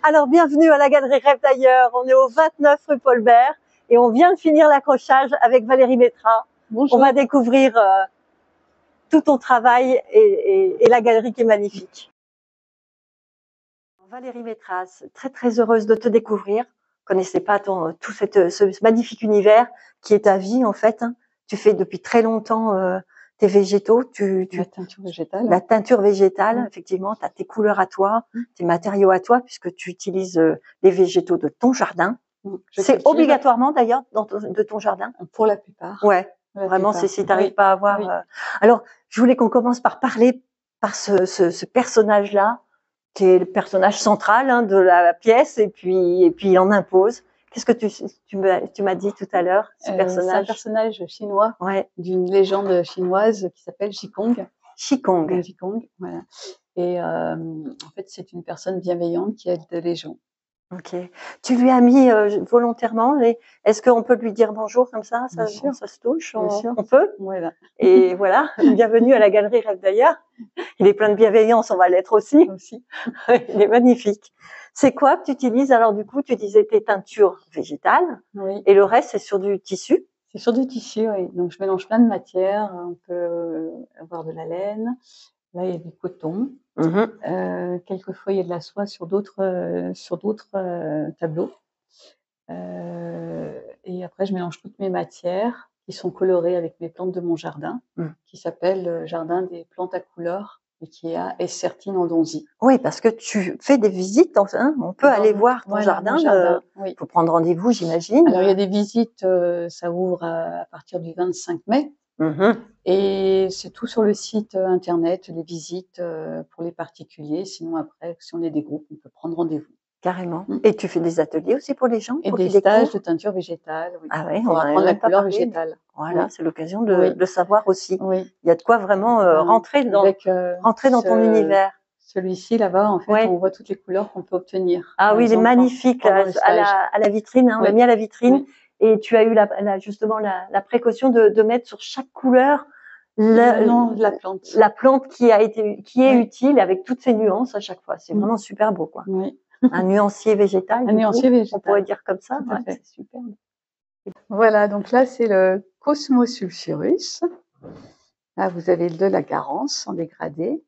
Alors, bienvenue à la Galerie Rêve d'ailleurs. On est au 29 rue Paul Bert et on vient de finir l'accrochage avec Valérie Métra. Bonjour. On va découvrir tout ton travail et la galerie qui est magnifique. Valérie Métra, très très heureuse de te découvrir. Je ne connaissais pas tout ce magnifique univers qui est ta vie en fait. Tu fais depuis très longtemps tes végétaux. La teinture végétale. La teinture végétale, effectivement, tu as tes couleurs à toi, tes matériaux à toi, puisque tu utilises les végétaux de ton jardin. C'est obligatoirement d'ailleurs de ton jardin. Pour la plupart. Ouais, vraiment, c'est si tu n'arrives pas à avoir. Oui. Alors, je voulais qu'on commence par parler par ce personnage-là, qui est le personnage central de la pièce, et puis il en impose. Qu'est-ce que tu m'as dit tout à l'heure, ce personnage? C'est un personnage chinois, d'une légende chinoise qui s'appelle Qigong. Qigong, voilà. Et en fait, c'est une personne bienveillante qui aide les gens. Ok. Tu lui as mis volontairement. Est-ce qu'on peut lui dire bonjour comme ça? Ça se touche. On peut. Voilà. Et voilà. Bienvenue à la Galerie Rêve d'ailleurs. Il est plein de bienveillance. On va l'être aussi. Il est magnifique. C'est quoi que tu utilises? Alors du coup, tu disais tes teintures végétales. Oui. Et le reste, c'est sur du tissu. C'est sur du tissu, oui. Donc je mélange plein de matières. On peut avoir de la laine. Là, il y a du coton. Quelquefois, il y a de la soie sur d'autres tableaux. Et après, je mélange toutes mes matières qui sont colorées avec mes plantes de mon jardin, qui s'appelle Jardin des plantes à couleurs et qui est à Essertine en Donzy. Oui, parce que tu fais des visites. Enfin, on peut aller voir ton jardin. Il faut prendre rendez-vous, j'imagine. Alors, il y a des visites. Ça ouvre à partir du 25 mai. Et c'est tout sur le site internet, les visites pour les particuliers. Sinon, après, si on est des groupes, on peut prendre rendez-vous. Carrément. Et tu fais des ateliers aussi pour les gens? Et des stages de teinture végétale. Oui. Ah oui, on va apprendre la couleur végétale. Voilà, c'est l'occasion de savoir aussi. Oui. Il y a de quoi vraiment rentrer dans ton univers. Celui-ci, là-bas, en fait, on voit toutes les couleurs qu'on peut obtenir. Ah oui, il est magnifique à la vitrine. On l'a mis à la vitrine. Et tu as eu justement la précaution de mettre sur chaque couleur le nom de la plante. La plante qui est utile avec toutes ses nuances à chaque fois. C'est vraiment super beau, quoi. Oui. Un nuancier végétal. Un nuancier végétal. On pourrait dire comme ça. C'est superbe. Voilà, donc là, c'est le Cosmos sulfurus. Là, vous avez de la garance en dégradé.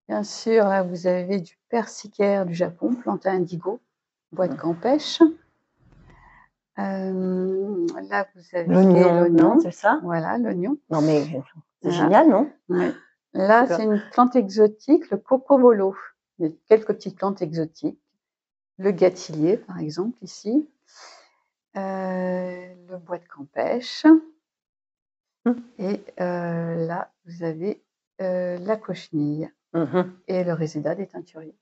Bien sûr, là, vous avez du persicaire du Japon, plante à indigo, bois de campèche. Là, vous avez l'oignon, c'est ça? Voilà, l'oignon. Non, mais c'est génial, non? Oui. Là, c'est une plante exotique, le cocobolo. Il y a quelques petites plantes exotiques. Le gâtillier, par exemple, ici. Le bois de campèche. Et là, vous avez la cochenille et le résidat des teinturiers.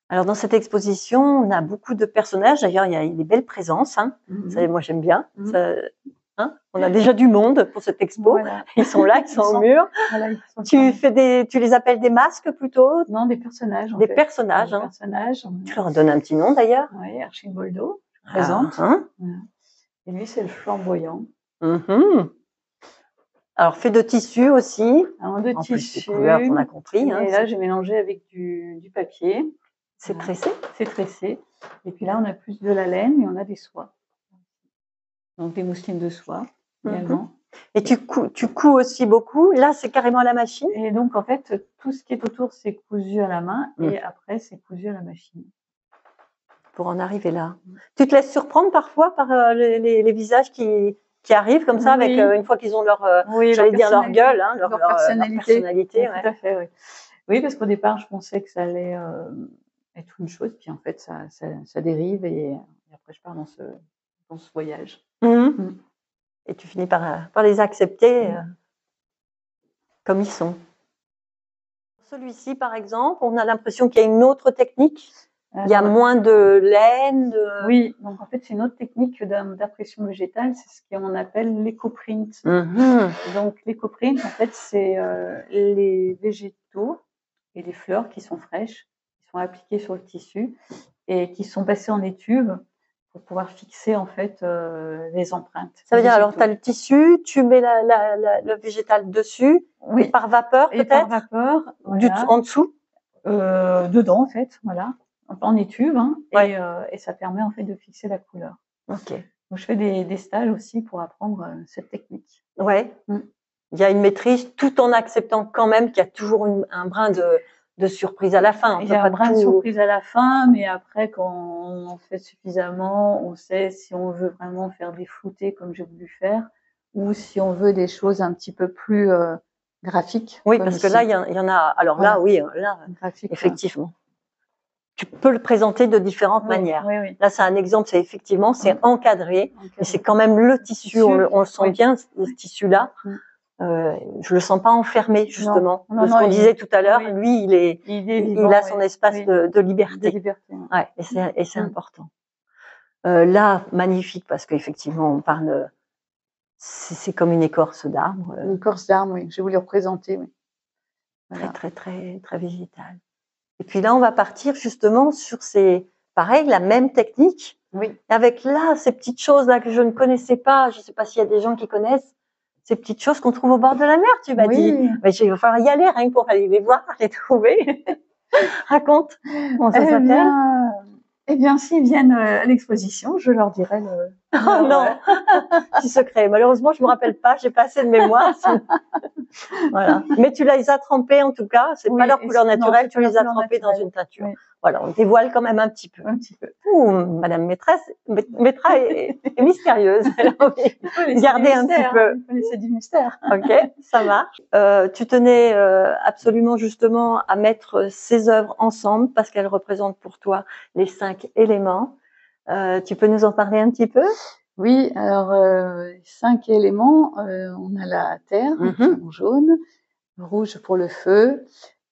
Alors, dans cette exposition, on a beaucoup de personnages. D'ailleurs, il y a des belles présences. Ça, moi, j'aime bien. On a déjà du monde pour cette expo. Voilà. Ils sont là, ils sont au mur. Voilà, tu les appelles des masques plutôt? Non, des personnages. Des personnages. Tu leur donnes un petit nom d'ailleurs? Oui, Archiboldo, présente. Voilà. Et lui, c'est le flamboyant. Alors, fait de tissu aussi. Alors, de tissu. Couleurs, on a compris. Et là, j'ai mélangé avec du papier. C'est tressé? C'est tressé. Et puis là, on a plus de la laine et on a des soies. Donc, des mousselines de soie également. Et tu couds aussi beaucoup. Là, c'est carrément à la machine. Et donc, en fait, tout ce qui est autour, c'est cousu à la main. Et après, c'est cousu à la machine. Pour en arriver là. Tu te laisses surprendre parfois par les visages qui arrivent comme ça, avec une fois qu'ils ont leur gueule, leur personnalité. Tout à fait, oui. Oui, parce qu'au départ, je pensais que ça allait être une chose. Puis en fait, ça dérive. Et après, je pars dans ce voyage. Et tu finis par les accepter comme ils sont. Celui-ci, par exemple, on a l'impression qu'il y a une autre technique. Il y a moins de laine. Oui, donc en fait, c'est une autre technique d'impression végétale. C'est ce qu'on appelle l'éco-print. Donc, l'éco-print, en fait, c'est les végétaux et les fleurs qui sont fraîches, qui sont appliquées sur le tissu et qui sont passées en étube pour pouvoir fixer en fait les empreintes. Ça veut dire alors tu as le tissu, tu mets le végétal dessus, oui, et par vapeur peut-être. Et par vapeur, voilà. En dessous. Dedans en fait, voilà. en étuve, hein, Ouais. et ça permet en fait de fixer la couleur. Ok. Donc je fais des stages aussi pour apprendre cette technique. Ouais. Mm. Il y a une maîtrise tout en acceptant quand même qu'il y a toujours un brin de surprise à la fin. Il y a un brin de surprise à la fin, mais après, quand on en fait suffisamment, on sait si on veut vraiment faire des floutés comme j'ai voulu faire, ou si on veut des choses un petit peu plus graphiques. Oui, parce que là, il y en a. Alors Voilà. là, oui, là, graphique, effectivement. Tu peux le présenter de différentes manières. Oui. Là, c'est un exemple, c'est effectivement, c'est encadré, mais c'est quand même le tissu, on le sent bien, ce tissu-là. Je le sens pas enfermé, justement. Non, de ce qu'on disait tout à l'heure, lui, il a son espace de liberté. Ouais, et c'est important. Là, magnifique, parce qu'effectivement, on parle, c'est comme une écorce d'arbre. Une écorce d'arbre, oui, j'ai voulu représenter, oui. Voilà. Très végétal. Et puis là, on va partir justement sur pareil, la même technique. Oui. Avec là, ces petites choses-là que je ne connaissais pas. Je ne sais pas s'il y a des gens qui connaissent ces petites choses qu'on trouve au bord de la mer, tu m'as dit. Mais il va falloir y aller, rien que pour aller les voir, les trouver. Raconte. Comment ça s'appelle? Eh bien, s'ils viennent à l'exposition, je leur dirai le. Oh non, petit secret. Malheureusement, je me rappelle pas, j'ai pas assez de mémoire. Voilà. Mais tu les as trempés en tout cas. C'est pas leur couleur naturelle, tu les as trempés dans une teinture. Oui. Voilà, on dévoile quand même un petit peu. Ouh, Madame Maîtresse, Maîtra est mystérieuse. Gardez un petit peu. Il faut laisser du mystère. Ok, ça marche. Tu tenais absolument justement à mettre ces œuvres ensemble parce qu'elles représentent pour toi les 5 éléments. Tu peux nous en parler un petit peu? Oui, alors 5 éléments. On a la terre, en jaune, rouge pour le feu,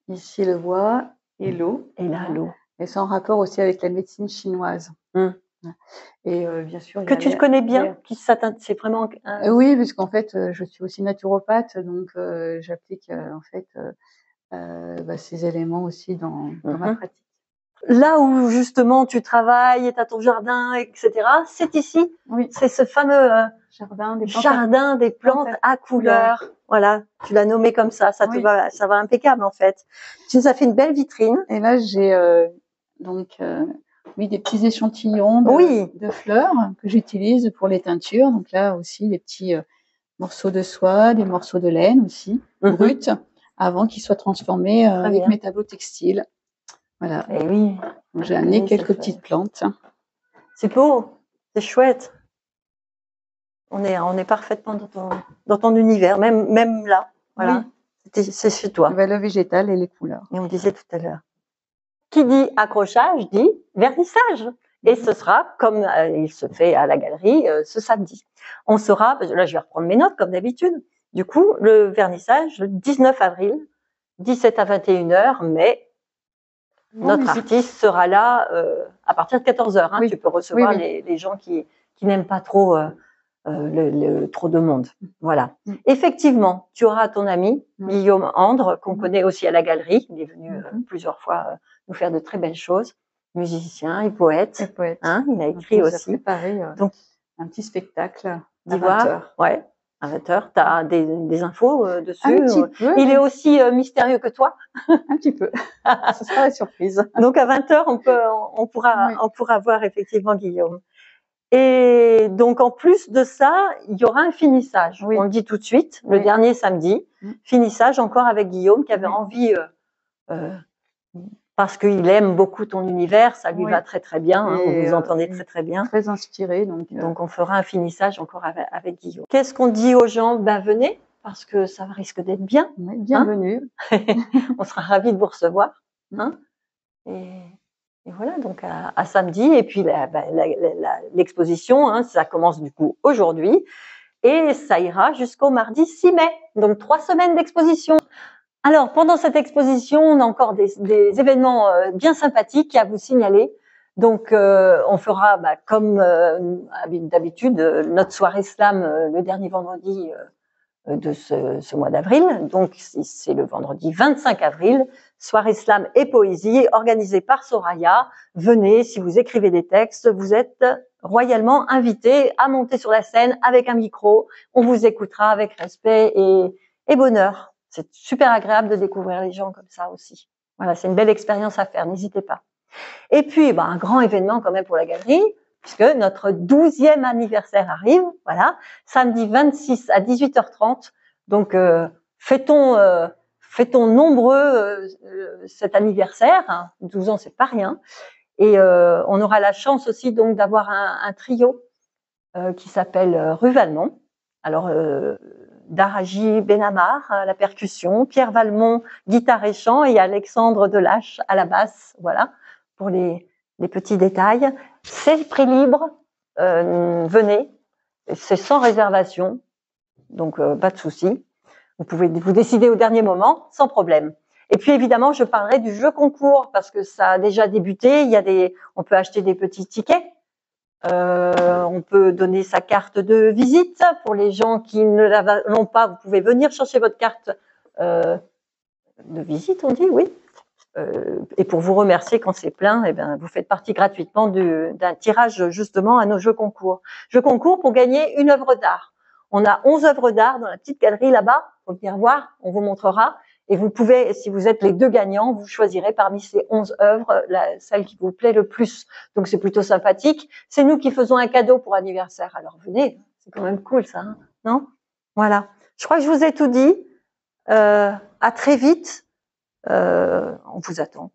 ici le bois et l'eau. Et là, l'eau. Et c'est en rapport aussi avec la médecine chinoise. Et bien sûr, que tu connais bien, c'est vraiment. Oui, parce qu'en fait, je suis aussi naturopathe, donc j'applique en fait ces éléments aussi dans ma pratique. Là où justement tu travailles, tu as ton jardin, etc., c'est ici. Oui. C'est ce fameux jardin des plantes à couleurs. Voilà, tu l'as nommé comme ça va impeccable en fait. Tu nous as fait une belle vitrine. Et là, j'ai des petits échantillons de fleurs que j'utilise pour les teintures. Donc là aussi, des petits morceaux de soie, des morceaux de laine aussi, bruts, avant qu'ils soient transformés avec mes tableaux textiles. Voilà. Et oui. J'ai amené quelques petites plantes. C'est beau, c'est chouette. On est parfaitement dans ton univers, même là. Voilà. Oui. C'est chez toi. Le végétal et les couleurs. Et on disait tout à l'heure. Qui dit accrochage dit vernissage. Et ce sera, comme il se fait à la galerie, ce samedi. On sera, là je vais reprendre mes notes comme d'habitude, du coup, le vernissage le 19 avril, 17 à 21h, mais notre artiste sera là à partir de 14h. Hein, tu peux recevoir les gens qui n'aiment pas trop trop de monde. Voilà. Effectivement, tu auras ton ami Guillaume Andre, qu'on connaît aussi à la galerie. Il est venu plusieurs fois nous faire de très belles choses. Musicien et poète. Hein, il a écrit aussi. Préparé donc un petit spectacle à 20h. Ouais, à 20h. Tu as des infos dessus. Un petit peu. Il est aussi mystérieux que toi. Un petit peu. Ce sera la surprise. Donc à 20h, on pourra voir effectivement Guillaume. Et donc, en plus de ça, il y aura un finissage. On le dit tout de suite, le dernier samedi. Finissage encore avec Guillaume qui avait envie, parce qu'il aime beaucoup ton univers, ça lui va très très bien, hein, vous vous entendez très très bien. Très inspiré. Donc, on fera un finissage encore avec Guillaume. Qu'est-ce qu'on dit aux gens? Ben, venez, parce que ça risque d'être bien. Bienvenue. Hein. On sera ravis de vous recevoir. Hein. Et voilà, donc à samedi. Et puis l'exposition, hein, ça commence du coup aujourd'hui. Et ça ira jusqu'au mardi 6 mai. Donc 3 semaines d'exposition. Alors, pendant cette exposition, on a encore des événements bien sympathiques à vous signaler. Donc, on fera, comme d'habitude, notre soirée slam le dernier vendredi de ce mois d'avril. Donc, c'est le vendredi 25 avril. Soirée slam et poésie organisée par Soraya. Venez, si vous écrivez des textes, vous êtes royalement invités à monter sur la scène avec un micro. On vous écoutera avec respect et bonheur. C'est super agréable de découvrir les gens comme ça aussi. Voilà, c'est une belle expérience à faire, n'hésitez pas. Et puis, un grand événement quand même pour la galerie, puisque notre 12e anniversaire arrive, voilà, samedi 26 à 18h30. Donc, fêtons nombreux cet anniversaire. Hein, 12 ans, c'est pas rien. Et on aura la chance aussi donc d'avoir un trio qui s'appelle Rue Valmont. Alors, Daraji Benamar à la percussion, Pierre Valmont, guitare et chant, et Alexandre Delâche à la basse. Voilà, pour les petits détails. C'est prix libre, venez, c'est sans réservation, donc pas de souci. Vous pouvez vous décider au dernier moment, sans problème. Et puis évidemment, je parlerai du jeu concours parce que ça a déjà débuté. On peut acheter des petits tickets. On peut donner sa carte de visite pour les gens qui ne l'ont pas. Vous pouvez venir chercher votre carte de visite, on dit, oui. Et pour vous remercier quand c'est plein, eh bien, vous faites partie gratuitement d'un tirage justement à nos jeux concours. Jeux concours pour gagner une œuvre d'art. On a 11 œuvres d'art dans la petite galerie là-bas. Faut venir voir, on vous montrera. Et vous pouvez, si vous êtes les deux gagnants, vous choisirez parmi ces 11 œuvres celle qui vous plaît le plus. Donc c'est plutôt sympathique. C'est nous qui faisons un cadeau pour anniversaire. Alors venez, c'est quand même cool ça, hein, non? Voilà. Je crois que je vous ai tout dit. À très vite. On vous attend.